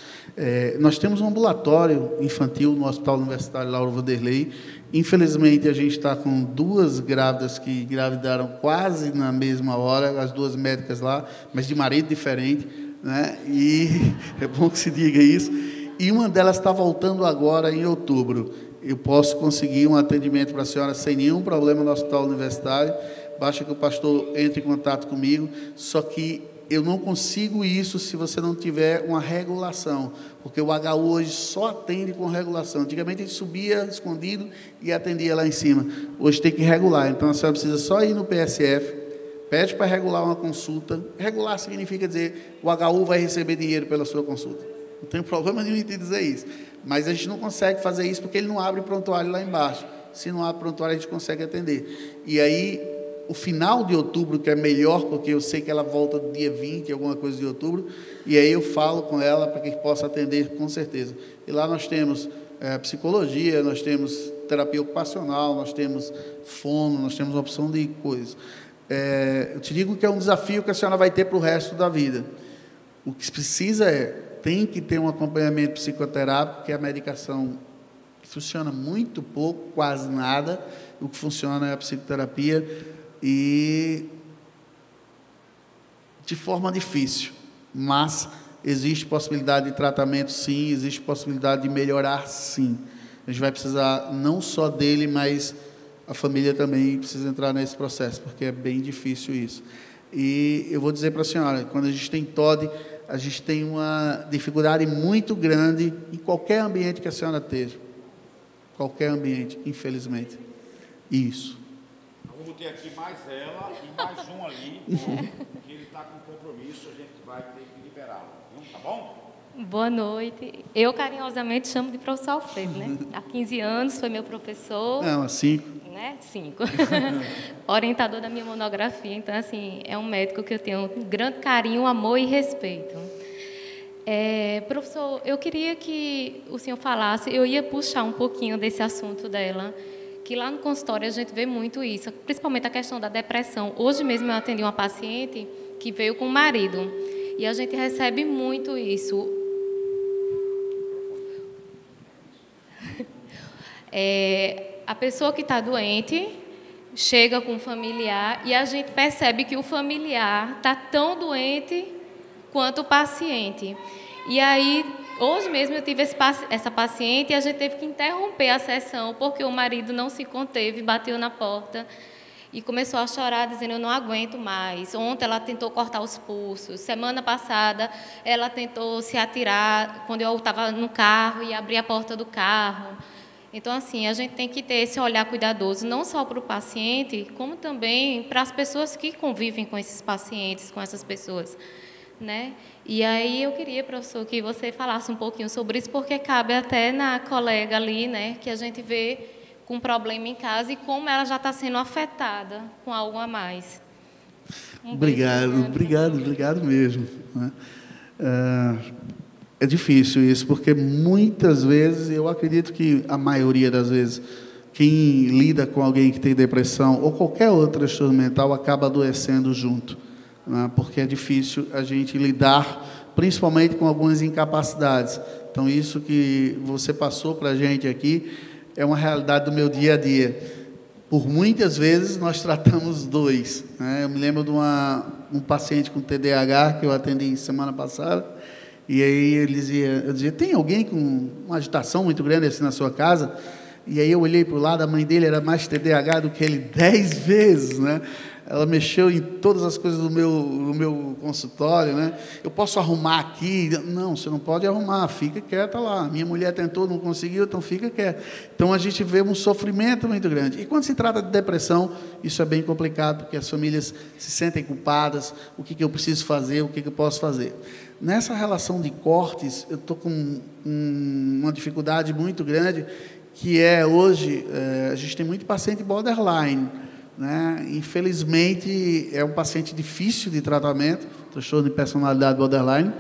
Nós temos um ambulatório infantil no Hospital Universitário Lauro Vanderlei. Infelizmente, a gente está com 2 grávidas que engravidaram quase na mesma hora, as 2 médicas lá, mas de marido diferente, né? E é bom que se diga isso. E uma delas está voltando agora em outubro. Eu posso conseguir um atendimento para a senhora sem nenhum problema no Hospital Universitário, basta que o pastor entre em contato comigo, só que eu não consigo isso se você não tiver uma regulação, porque o HU hoje só atende com regulação. Antigamente a gente subia escondido e atendia lá em cima. Hoje tem que regular, então a senhora precisa só ir no PSF, pede para regular uma consulta. Regular significa dizer, o HU vai receber dinheiro pela sua consulta. Não tem problema nenhum em dizer isso. Mas a gente não consegue fazer isso porque ele não abre prontuário lá embaixo. Se não abre prontuário, a gente consegue atender. E aí, o final de outubro, que é melhor, porque eu sei que ela volta no dia 20, alguma coisa de outubro, e aí eu falo com ela para que possa atender com certeza. E lá nós temos psicologia, nós temos terapia ocupacional, nós temos fono, nós temos uma opção de coisas. Eu te digo que é um desafio que a senhora vai ter para o resto da vida. O que precisa tem que ter um acompanhamento psicoterápico, porque a medicação funciona muito pouco, quase nada. O que funciona é a psicoterapia, e de forma difícil, mas existe possibilidade de tratamento, sim, existe possibilidade de melhorar, sim. A gente vai precisar não só dele, mas a família também precisa entrar nesse processo, porque é bem difícil isso. E eu vou dizer para a senhora, quando a gente tem TOD, a gente tem uma dificuldade muito grande em qualquer ambiente que a senhora esteja. Qualquer ambiente, infelizmente. Isso. Vamos ter aqui mais ela e mais um ali, que ele está com compromisso, a gente vai ter que liberá-lo, tá bom? Boa noite. Eu carinhosamente chamo de professor Alfredo, né? Há 15 anos foi meu professor. Não, há 5. Né? 5. Orientador da minha monografia. Então, assim, é um médico que eu tenho um grande carinho, amor e respeito. Professor, eu queria que o senhor falasse, eu ia puxar um pouquinho desse assunto dela, que lá no consultório a gente vê muito isso, principalmente a questão da depressão. Hoje mesmo eu atendi uma paciente que veio com o marido, e a gente recebe muito isso. A pessoa que está doente chega com um familiar e a gente percebe que o familiar está tão doente quanto o paciente. E aí, hoje mesmo eu tive essa paciente e a gente teve que interromper a sessão porque o marido não se conteve, bateu na porta e começou a chorar, dizendo, eu não aguento mais. Ontem ela tentou cortar os pulsos. Semana passada ela tentou se atirar quando eu estava no carro e abrir a porta do carro. Então, assim, a gente tem que ter esse olhar cuidadoso, não só para o paciente, como também para as pessoas que convivem com esses pacientes, com essas pessoas, né? E aí eu queria, professor, que você falasse um pouquinho sobre isso, porque cabe até na colega ali, né, que a gente vê com problema em casa e como ela já está sendo afetada com algo a mais. Obrigado mesmo. Né? É difícil isso, porque muitas vezes, eu acredito que a maioria das vezes, quem lida com alguém que tem depressão ou qualquer outro transtorno mental acaba adoecendo junto, né? Porque é difícil a gente lidar, principalmente com algumas incapacidades. Então, isso que você passou para a gente aqui é uma realidade do meu dia a dia. Por muitas vezes, nós tratamos 2. Né? Eu me lembro de um paciente com TDAH que eu atendi semana passada. E aí eu dizia, tem alguém com uma agitação muito grande assim na sua casa? E aí eu olhei para o lado, a mãe dele era mais TDAH do que ele 10 vezes, né? Ela mexeu em todas as coisas do meu consultório, né? Eu posso arrumar aqui? Não, você não pode arrumar, fica quieta lá. Minha mulher tentou, não conseguiu, então fica quieta. Então a gente vê um sofrimento muito grande. E quando se trata de depressão, isso é bem complicado, porque as famílias se sentem culpadas, o que eu preciso fazer, o que eu posso fazer. Nessa relação de cortes, eu estou com uma dificuldade muito grande, que é hoje, a gente tem muito paciente borderline, né? Infelizmente, é um paciente difícil de tratamento, transtorno de personalidade borderline.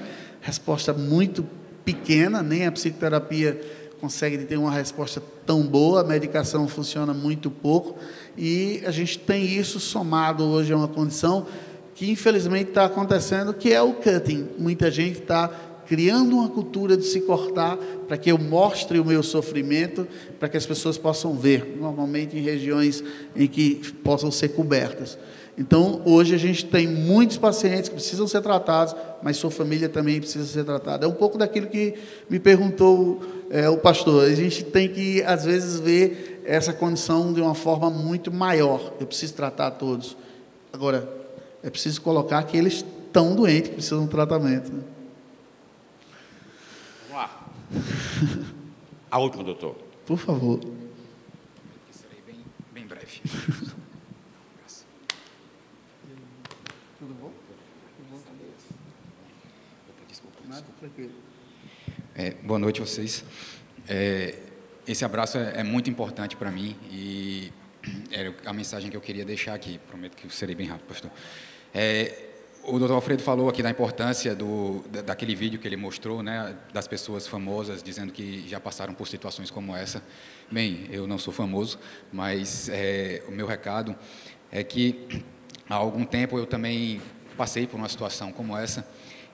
resposta muito pequena, nem a psicoterapia consegue ter uma resposta tão boa, a medicação funciona muito pouco, e a gente tem isso somado hoje a uma condição que infelizmente está acontecendo, que é o cutting. Muita gente está criando uma cultura de se cortar para que eu mostre o meu sofrimento, para que as pessoas possam ver, normalmente em regiões em que possam ser cobertas. Então, hoje a gente tem muitos pacientes que precisam ser tratados, mas sua família também precisa ser tratada. É um pouco daquilo que me perguntou o pastor. A gente tem que, às vezes, ver essa condição de uma forma muito maior. Eu preciso tratar todos. Agora, é preciso colocar que eles estão doentes, que precisam de tratamento. Vamos lá. A última, doutor. Por favor. Serei bem breve. Tudo bom? Boa noite a vocês. Esse abraço é muito importante para mim e era a mensagem que eu queria deixar aqui. Prometo que eu serei bem rápido, pastor. O doutor Alfredo falou aqui da importância daquele vídeo que ele mostrou, né, das pessoas famosas dizendo que já passaram por situações como essa. Bem, eu não sou famoso, mas o meu recado é que há algum tempo eu também passei por uma situação como essa,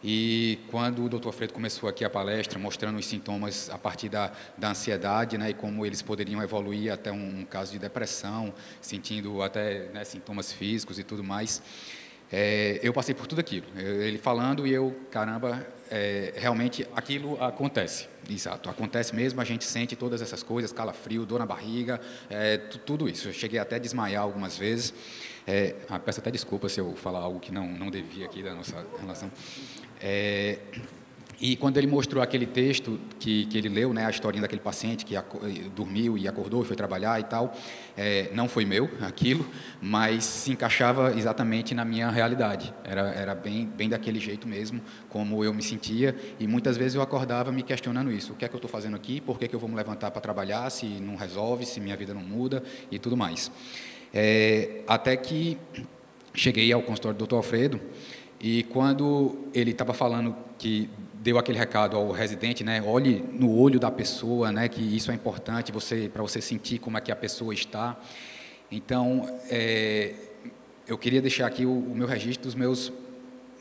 e quando o doutor Alfredo começou aqui a palestra, mostrando os sintomas a partir da ansiedade, né, e como eles poderiam evoluir até um caso de depressão, sentindo até, né, sintomas físicos e tudo mais, eu passei por tudo aquilo. Ele falando e eu, caramba, realmente aquilo acontece. Exato, acontece mesmo, a gente sente todas essas coisas, calafrio, dor na barriga, tudo isso. Eu cheguei até a desmaiar algumas vezes. Peço até desculpa se eu falar algo que não devia aqui da nossa relação. E quando ele mostrou aquele texto que ele leu, né, a historinha daquele paciente que dormiu e acordou e foi trabalhar e tal, não foi meu aquilo, mas se encaixava exatamente na minha realidade. Era bem daquele jeito mesmo, como eu me sentia, e muitas vezes eu acordava me questionando isso. O que é que eu estou fazendo aqui? Por que eu vou me levantar para trabalhar se não resolve, se minha vida não muda e tudo mais. Até que cheguei ao consultório do Dr. Alfredo, e quando ele estava falando que deu aquele recado ao residente, né, olhe no olho da pessoa, né, que isso é importante para você sentir como é que a pessoa está. Então, eu queria deixar aqui o meu registro dos meus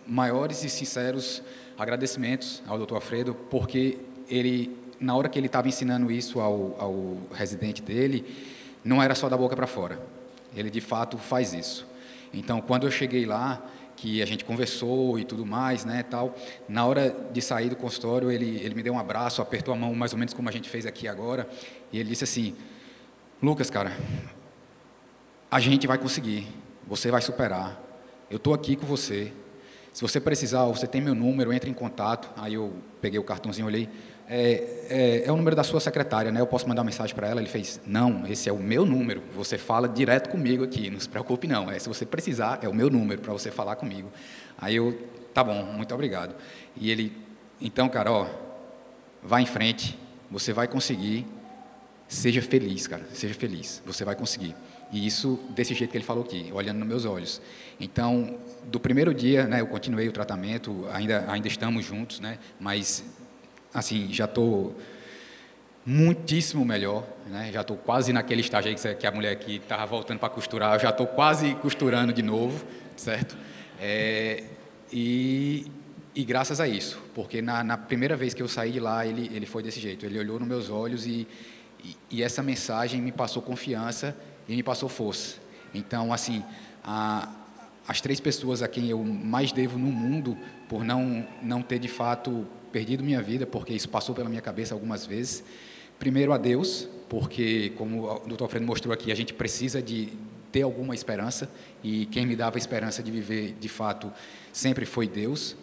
maiores e sinceros agradecimentos ao Dr. Alfredo, porque ele, na hora que ele estava ensinando isso ao residente dele, não era só da boca para fora. Ele, de fato, faz isso. Então, quando eu cheguei lá, que a gente conversou e tudo mais, né, tal, na hora de sair do consultório, ele me deu um abraço, apertou a mão, mais ou menos como a gente fez aqui agora, e ele disse assim: Lucas, cara, a gente vai conseguir, você vai superar, eu estou aqui com você, se você precisar, você tem meu número, entre em contato. Aí eu peguei o cartãozinho, olhei, é o número da sua secretária, né? Eu posso mandar uma mensagem para ela? Ele fez: não, esse é o meu número, você fala direto comigo aqui, não se preocupe não, se você precisar, é o meu número para você falar comigo. Aí eu, tá bom, muito obrigado. E ele, então, cara, vai em frente, você vai conseguir, seja feliz, cara, seja feliz, você vai conseguir. E isso, desse jeito que ele falou aqui, olhando nos meus olhos. Então, do primeiro dia, né, eu continuei o tratamento, ainda estamos juntos, né, mas, assim, já estou muitíssimo melhor, né, já estou quase naquele estágio aí que a mulher que estava voltando para costurar, eu já estou quase costurando de novo, certo? E graças a isso, porque na primeira vez que eu saí de lá, ele foi desse jeito, ele olhou nos meus olhos e essa mensagem me passou confiança e me passou força. Então, assim, as 3 pessoas a quem eu mais devo no mundo, por não ter, de fato, perdido minha vida, porque isso passou pela minha cabeça algumas vezes. Primeiro, a Deus, porque, como o Dr. Alfredo mostrou aqui, a gente precisa de ter alguma esperança, e quem me dava a esperança de viver, de fato, sempre foi Deus.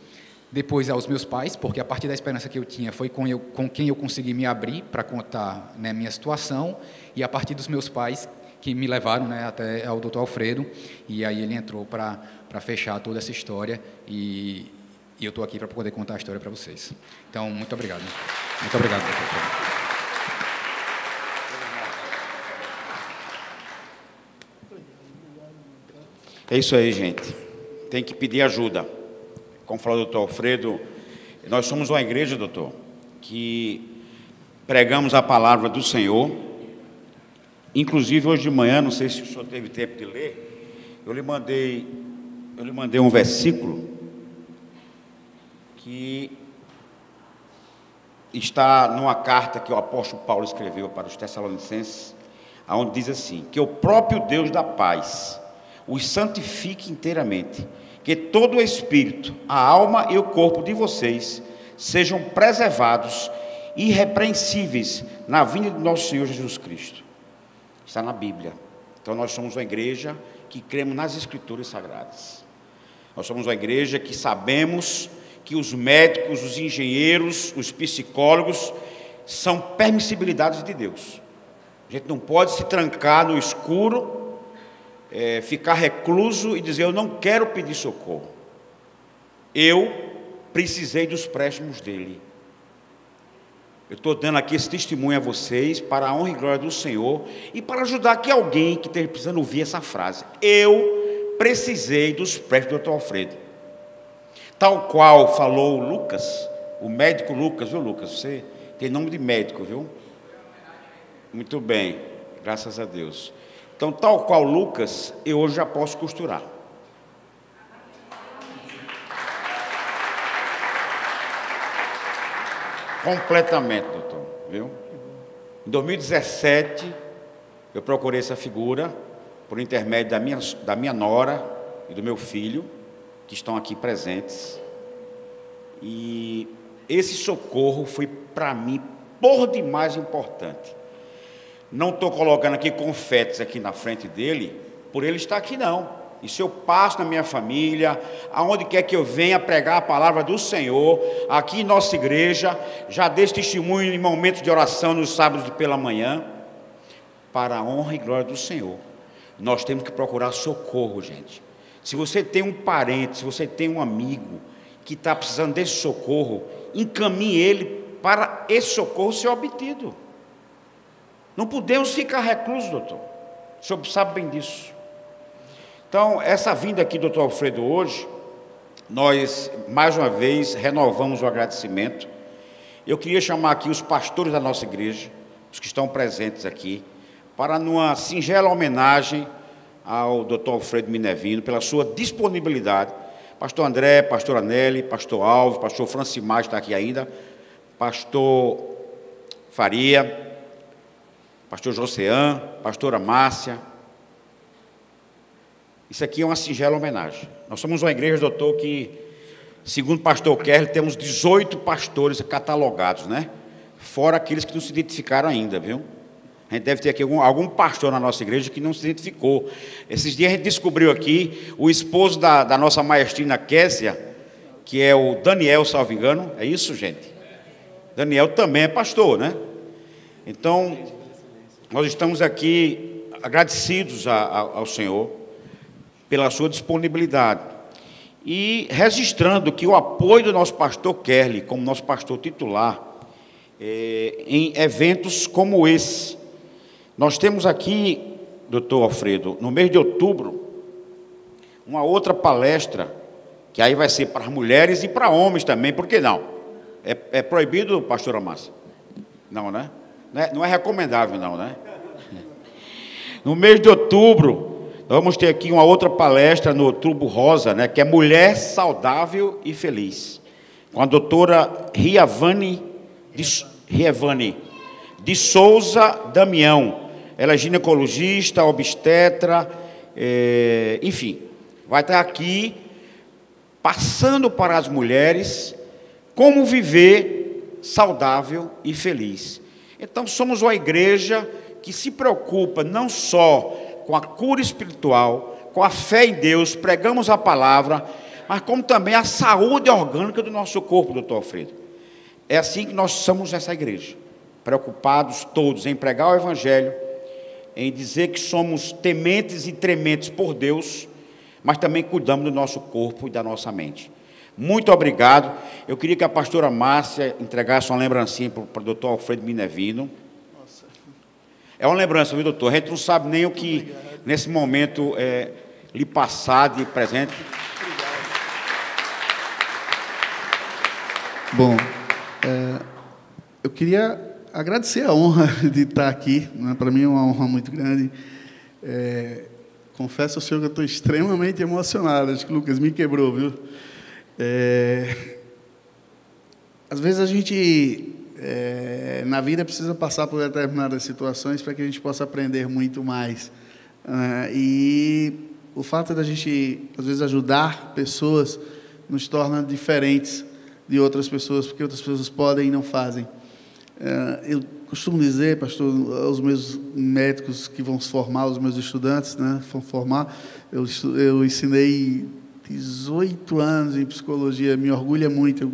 Depois, aos meus pais, porque a partir da esperança que eu tinha, foi com quem eu consegui me abrir para contar, né, minha situação, e a partir dos meus pais, que me levaram, né, até ao Dr. Alfredo, e aí ele entrou para fechar toda essa história, e eu estou aqui para poder contar a história para vocês. Então, muito obrigado. Muito obrigado, Dr. Alfredo. É isso aí, gente. Tem que pedir ajuda. Como falou o Dr. Alfredo, Nós somos uma igreja, doutor, que pregamos a palavra do Senhor. Inclusive, hoje de manhã, não sei se o senhor teve tempo de ler, eu lhe mandei um versículo que está numa carta que o apóstolo Paulo escreveu para os Tessalonicenses, onde diz assim: que o próprio Deus da paz os santifique inteiramente, que todo o espírito, a alma e o corpo de vocês sejam preservados, irrepreensíveis, na vinda de nosso Senhor Jesus Cristo. Está na Bíblia. Então nós somos uma igreja que cremos nas Escrituras Sagradas. Nós somos uma igreja que sabemos que os médicos, os engenheiros, os psicólogos são permissibilidades de Deus. A gente não pode se trancar no escuro, ficar recluso e dizer: eu não quero pedir socorro. Eu precisei dos préstimos dele. Eu estou dando aqui esse testemunho a vocês para a honra e glória do Senhor e para ajudar aqui alguém que esteja precisando ouvir essa frase. Eu precisei dos préstimos do Dr. Alfredo. Tal qual falou o Lucas, o médico Lucas, viu, Lucas? Você tem nome de médico, viu? Muito bem, graças a Deus. Então, tal qual Lucas, eu hoje já posso costurar. Completamente, doutor, viu? Em 2017, eu procurei essa figura por intermédio da minha nora e do meu filho, que estão aqui presentes. E esse socorro foi para mim por demais importante. Não estou colocando aqui confetes aqui na frente dele, por ele estar aqui não. Isso eu passo na minha família, aonde quer que eu venha pregar a palavra do Senhor, aqui em nossa igreja, já dei testemunho em momentos de oração nos sábados pela manhã, para a honra e glória do Senhor. Nós temos que procurar socorro, gente. Se você tem um parente, se você tem um amigo que está precisando desse socorro, encaminhe ele para esse socorro ser obtido. Não podemos ficar reclusos, doutor. O senhor sabe bem disso. Então, essa vinda aqui do Dr. Alfredo hoje, nós, mais uma vez, renovamos o agradecimento. Eu queria chamar aqui os pastores da nossa igreja, os que estão presentes aqui, para numa singela homenagem ao Dr. Alfredo Minervino, pela sua disponibilidade. Pastor André, pastor Anelli, pastor Alves, pastor Francimar está aqui ainda, pastor Faria, pastor Josean, pastora Márcia. Isso aqui é uma singela homenagem. Nós somos uma igreja, doutor, que, segundo o pastor Kerry, temos 18 pastores catalogados, né? Fora aqueles que não se identificaram ainda, viu? A gente deve ter aqui algum pastor na nossa igreja que não se identificou. Esses dias a gente descobriu aqui o esposo da nossa maestrina Késia, que é o Daniel, salvo engano. É isso, gente? Daniel também é pastor, né? Então, nós estamos aqui agradecidos ao Senhor pela sua disponibilidade e registrando que o apoio do nosso pastor Kerley, como nosso pastor titular, em eventos como esse. Nós temos aqui, doutor Alfredo, no mês de outubro, uma outra palestra, que aí vai ser para mulheres e para homens também, por que não? É proibido, pastora Márcia? Não, né? Não é recomendável, não, né? No mês de outubro, nós vamos ter aqui uma outra palestra no Outubro Rosa, né, que é Mulher Saudável e Feliz, com a doutora Riavane de Souza Damião. Ela é ginecologista, obstetra, enfim, vai estar aqui passando para as mulheres como viver saudável e feliz. Então, somos uma igreja que se preocupa não só com a cura espiritual, com a fé em Deus, pregamos a palavra, mas como também a saúde orgânica do nosso corpo, doutor Alfredo. É assim que nós somos essa igreja, preocupados todos em pregar o Evangelho, em dizer que somos tementes e trementes por Deus, mas também cuidamos do nosso corpo e da nossa mente. Muito obrigado. Eu queria que a pastora Márcia entregasse uma lembrancinha para o doutor Alfredo Minervino. É uma lembrança, viu, doutor? A gente não sabe nem o que, nesse momento, lhe passar de presente. Bom, eu queria agradecer a honra de estar aqui, né? Para mim é uma honra muito grande. Confesso ao senhor que eu estou extremamente emocionado. Acho que o Lucas me quebrou, viu? Às vezes a gente, na vida, precisa passar por determinadas situações para que a gente possa aprender muito mais. E o fato da gente, às vezes, ajudar pessoas nos torna diferentes de outras pessoas, porque outras pessoas podem e não fazem. Eu costumo dizer, pastor, aos meus médicos que vão se formar, os meus estudantes, né, vão formar, eu ensinei 18 anos em psicologia, me orgulha muito,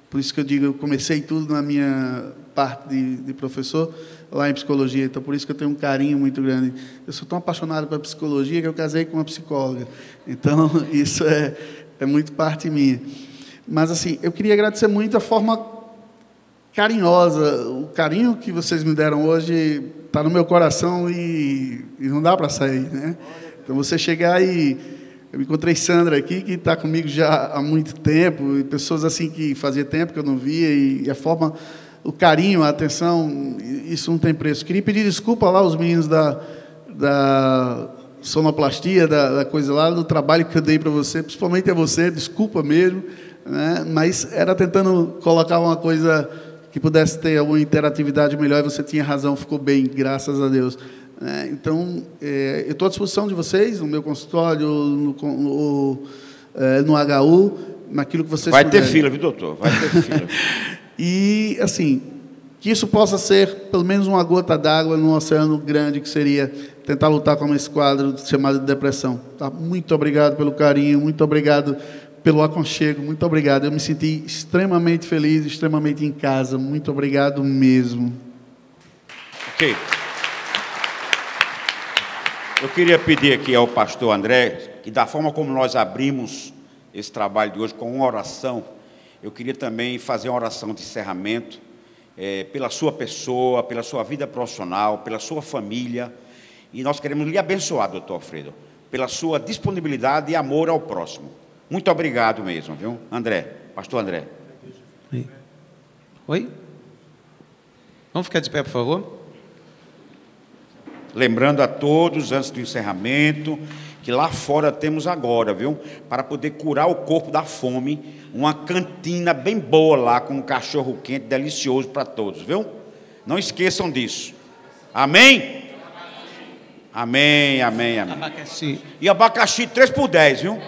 por isso que eu digo, eu comecei tudo na minha parte de professor, lá em psicologia, então por isso que eu tenho um carinho muito grande. Eu sou tão apaixonado pela psicologia que eu casei com uma psicóloga, então isso é muito parte minha. Mas, assim, eu queria agradecer muito a forma carinhosa, o carinho que vocês me deram hoje está no meu coração e não dá para sair, né? Então, você chegar e... Eu encontrei Sandra aqui, que está comigo já há muito tempo, e pessoas assim que fazia tempo que eu não via, e a forma, o carinho, a atenção, isso não tem preço. Queria pedir desculpa lá aos meninos da sonoplastia, da coisa lá, do trabalho que eu dei para você, principalmente a você, desculpa mesmo, né? Mas era tentando colocar uma coisa que pudesse ter alguma interatividade melhor, e você tinha razão, ficou bem, graças a Deus. Então, eu estou à disposição de vocês, no meu consultório, no HU, naquilo que vocês Vai puderem. ter fila, viu, doutor? Vai ter fila. E, assim, que isso possa ser, pelo menos, uma gota d'água num oceano grande, que seria tentar lutar com esse quadro chamado de depressão. Tá? Muito obrigado pelo carinho, muito obrigado pelo aconchego, muito obrigado. Eu me senti extremamente feliz, extremamente em casa. Muito obrigado mesmo. Ok. Eu queria pedir aqui ao pastor André, que da forma como nós abrimos esse trabalho de hoje com uma oração, eu queria também fazer uma oração de encerramento pela sua pessoa, pela sua vida profissional, pela sua família. E nós queremos lhe abençoar, doutor Alfredo, pela sua disponibilidade e amor ao próximo. Muito obrigado mesmo, viu? André, pastor André. Oi? Vamos ficar de pé, por favor? Lembrando a todos, antes do encerramento, que lá fora temos agora, viu? Para poder curar o corpo da fome, uma cantina bem boa lá, com um cachorro quente, delicioso para todos, viu? Não esqueçam disso. Amém? Amém, amém, amém. Abacaxi. E abacaxi 3 por 10, viu?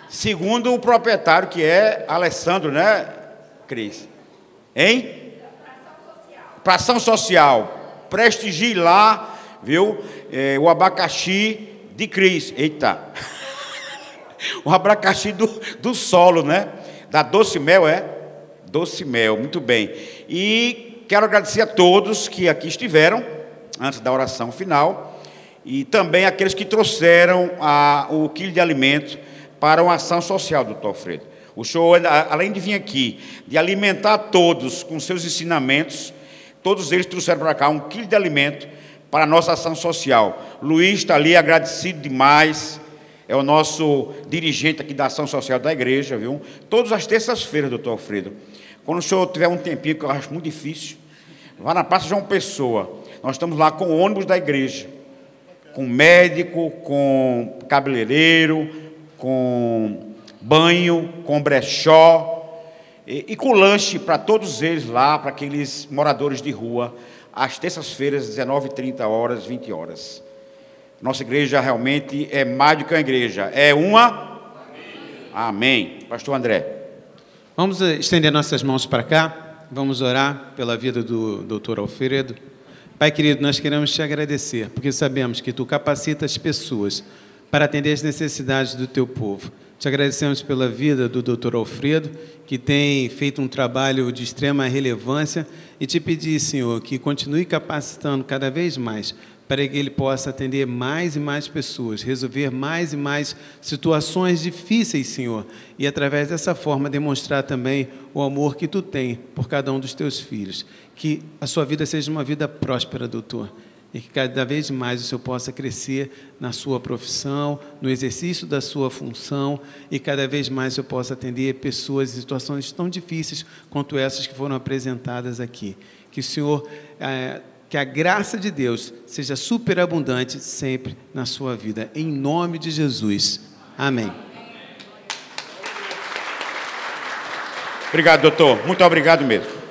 Segundo o proprietário, que é Alessandro, né, Cris? Hein? Para ação social. Prestigie lá, viu? O abacaxi de Cris. Eita! O abacaxi do solo, né? Da Doce Mel, Doce Mel, muito bem. E quero agradecer a todos que aqui estiveram, antes da oração final, e também aqueles que trouxeram o quilo de alimento para uma ação social, doutor Alfredo. O senhor, além de vir aqui, de alimentar todos com seus ensinamentos, todos eles trouxeram para cá um quilo de alimento para a nossa ação social. Luiz está ali, agradecido demais, é o nosso dirigente aqui da ação social da igreja, viu? Todas as terças-feiras, doutor Alfredo. Quando o senhor tiver um tempinho, que eu acho muito difícil, vá na Praça João Pessoa. Nós estamos lá com o ônibus da igreja, com médico, com cabeleireiro, com banho, com brechó e com lanche para todos eles lá, para aqueles moradores de rua, às terças-feiras, 19h30, 20 horas. Nossa igreja realmente é mais do que uma igreja, é uma... Amém. Pastor André. Vamos estender nossas mãos para cá, vamos orar pela vida do doutor Alfredo. Pai querido, nós queremos te agradecer, porque sabemos que tu capacitas as pessoas para atender as necessidades do teu povo. Te agradecemos pela vida do doutor Alfredo, que tem feito um trabalho de extrema relevância, e te pedir, Senhor, que continue capacitando cada vez mais, para que ele possa atender mais e mais pessoas, resolver mais e mais situações difíceis, Senhor, e através dessa forma demonstrar também o amor que tu tem por cada um dos teus filhos. Que a sua vida seja uma vida próspera, doutor. e que cada vez mais o Senhor possa crescer na sua profissão, no exercício da sua função, e cada vez mais o Senhor possa atender pessoas em situações tão difíceis quanto essas que foram apresentadas aqui. Que o Senhor, que a graça de Deus seja superabundante sempre na sua vida, em nome de Jesus. Amém. Obrigado, doutor. Muito obrigado mesmo.